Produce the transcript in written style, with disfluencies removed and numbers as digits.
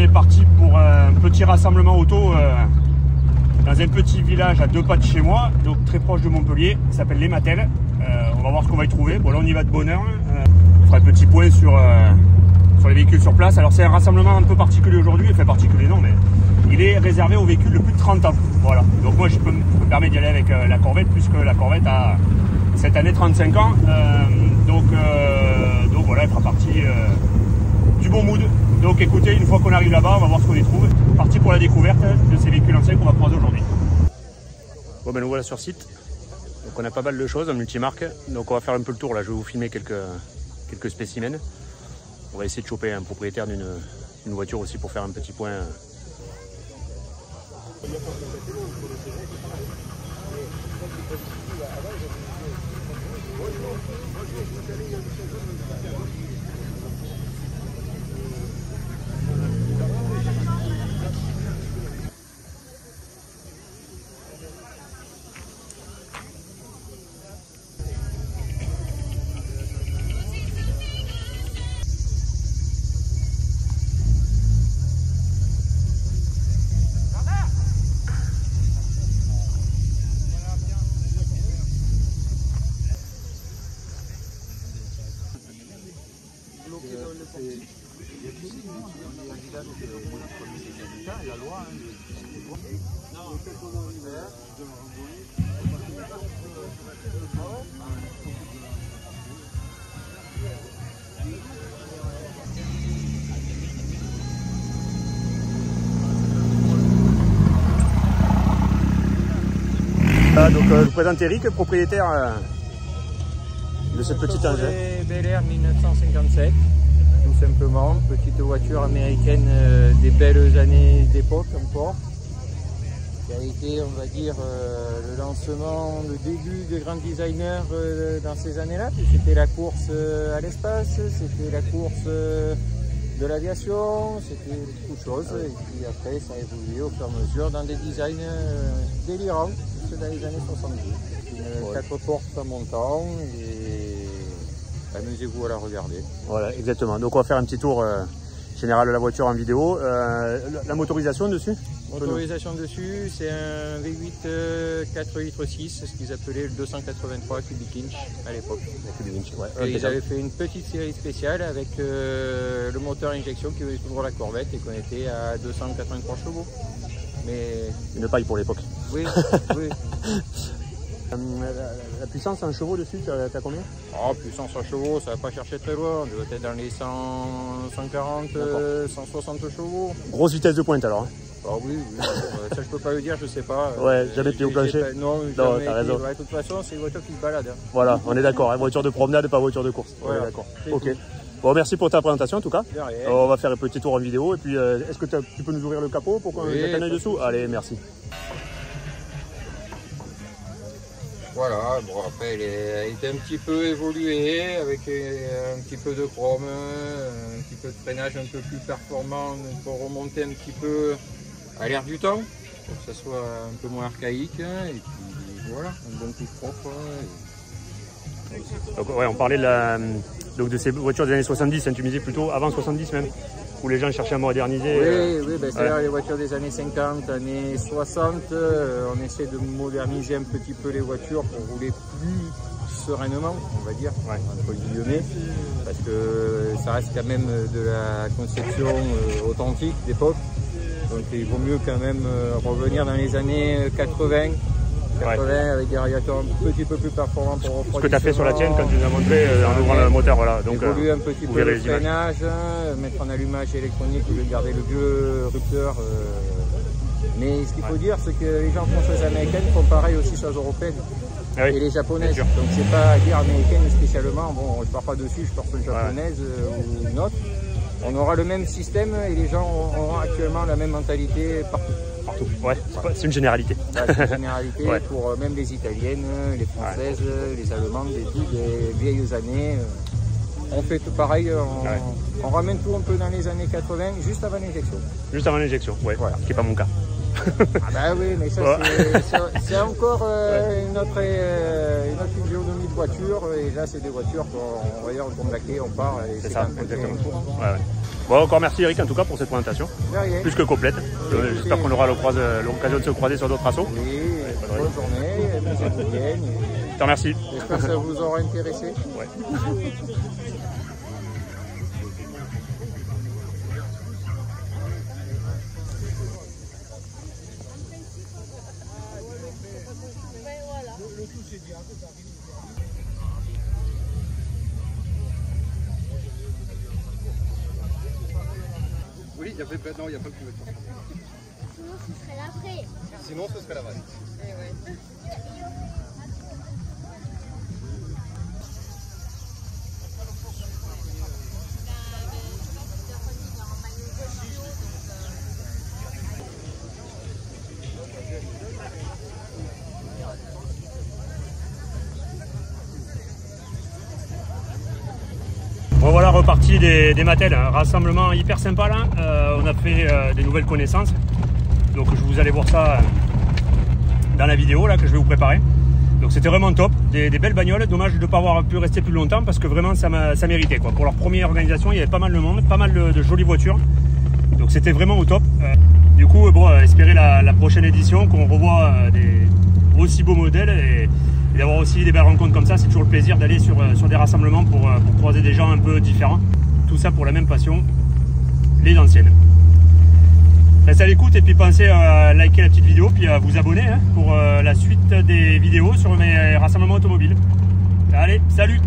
est parti pour un petit rassemblement auto dans un petit village à 2 pas de chez moi, donc très proche de Montpellier, qui s'appelle Les Matelles. On va voir ce qu'on va y trouver. Bon là on y va de bonne heure. On fera un petit point sur les véhicules sur place. Alors c'est un rassemblement un peu particulier aujourd'hui, enfin particulier non, mais il est réservé aux véhicules de plus de 30 ans. Voilà. Donc moi je peux me permettre d'y aller avec la Corvette, puisque la Corvette a cette année 35 ans. Donc voilà, elle fera partie du bon mood. Donc écoutez, une fois qu'on arrive là-bas, on va voir ce qu'on y trouve. Parti pour la découverte de ces véhicules anciens qu'on va croiser aujourd'hui. Bon ben nous voilà sur site. Donc on a pas mal de choses en multimarque. Donc on va faire un peu le tour là. Je vais vous filmer quelques spécimens. On va essayer de choper un propriétaire d'une voiture aussi pour faire un petit point. Donc je vous présente Eric, propriétaire de cette petite engin. Bel Air 1957, tout simplement, petite voiture américaine des belles années d'époque encore, qui a été, on va dire, le lancement, le début des grands designers dans ces années-là. C'était la course à l'espace, c'était la course de l'aviation, c'était beaucoup de choses. Et puis après, ça a évolué au fur et à mesure dans des designs délirants dans les années 70. Une 4 portes en montant et amusez-vous à la regarder. Voilà, exactement. Donc on va faire un petit tour général de la voiture en vidéo. La motorisation dessus? Motorisation dessus, c'est un V8 4 litres 6, ce qu'ils appelaient le 283 cubic inch à l'époque. Ouais, et ils avaient fait une petite série spéciale avec le moteur injection qui avait toujours la Corvette et qu'on était à 283 chevaux. Mais... une paille pour l'époque. Oui, oui. La puissance en chevaux dessus, t'as combien? Oh, puissance en chevaux, ça va pas chercher très loin. On doit être dans les 100, 140, 160 chevaux. Grosse vitesse de pointe alors. Ah oui, ça je peux pas le dire, je sais pas. Ouais, jamais pied au plancher. Non, t'as raison. De toute façon, c'est une voiture qui se balade. Hein. Voilà, on est d'accord. Hein, voiture de promenade, pas voiture de course. Ouais, d'accord. Ok. Bon, merci pour ta présentation en tout cas. On va faire un petit tour en vidéo. Et puis, est-ce que tu peux nous ouvrir le capot pour qu'on jette un œil dessous? Allez, merci. Voilà, bon après elle était un petit peu évoluée avec un petit peu de chrome, un petit peu de freinage un peu plus performant pour remonter un petit peu à l'air du temps, pour que ça soit un peu moins archaïque. Et puis voilà, un bon coup de propre. Donc ouais, on parlait de ces voitures des années 70, hein, tu me disais plutôt avant 70 même, où les gens cherchaient à moderniser. Oui, ben, c'est-à-dire les voitures des années 50, années 60, on essaie de moderniser un petit peu les voitures pour rouler plus sereinement, on va dire, entre guillemets, parce que ça reste quand même de la conception authentique d'époque, donc il vaut mieux quand même revenir dans les années 80 avec des radiateurs un petit peu plus performants pour refroidissement. Ce que tu as fait sur la tienne quand tu nous as montré en ouvrant le moteur. Voilà. Donc, évoluer un petit peu le freinage, mettre en allumage électronique au lieu de garder le vieux rupteur. Mais ce qu'il faut dire, c'est que les gens françaises américaines font pareil aussi sur les européennes et les japonaises. Donc c'est pas à dire américaine spécialement, bon je pars pas dessus, je pars sur une japonaise ou une autre. On aura le même système et les gens auront actuellement la même mentalité partout. Partout, ouais, c'est une généralité. C'est une généralité pour même les italiennes, les françaises, les allemandes, les vieilles années. On fait tout pareil, on ramène tout un peu dans les années 80, juste avant l'injection. Juste avant l'injection, ouais, voilà. Ce qui n'est pas mon cas. Ah bah oui, mais ça c'est encore une autre physionomie de voiture. Et là, c'est des voitures qu'on va dire, on tourne la clé, on part. C'est ça, exactement. Ouais. Bon, encore merci Eric en tout cas pour cette présentation. Plus que complète. J'espère qu'on aura l'occasion de se croiser sur d'autres assos. Oui, bonne journée, amusez-vous bien. Je te remercie. J'espère que ça vous aura intéressé. Ouais. Oui, il n'y a pas de couverture. Sinon, ce serait l'après. Sinon, ce serait la vraie. Bon voilà, reparti des Mattel, un rassemblement hyper sympa là, on a fait des nouvelles connaissances, donc je vous allez voir ça dans la vidéo là que je vais vous préparer. Donc c'était vraiment top, des belles bagnoles, dommage de ne pas avoir pu rester plus longtemps parce que vraiment ça méritait quoi. Pour leur première organisation il y avait pas mal de monde, pas mal de jolies voitures, donc c'était vraiment au top. Du coup bon, espérer la prochaine édition, qu'on revoit des aussi beaux modèles et d'avoir aussi des belles rencontres comme ça. C'est toujours le plaisir d'aller sur des rassemblements pour croiser des gens un peu différents. Tout ça pour la même passion, les anciennes. Restez à l'écoute et puis pensez à liker la petite vidéo, puis à vous abonner pour la suite des vidéos sur mes rassemblements automobiles. Allez, salut!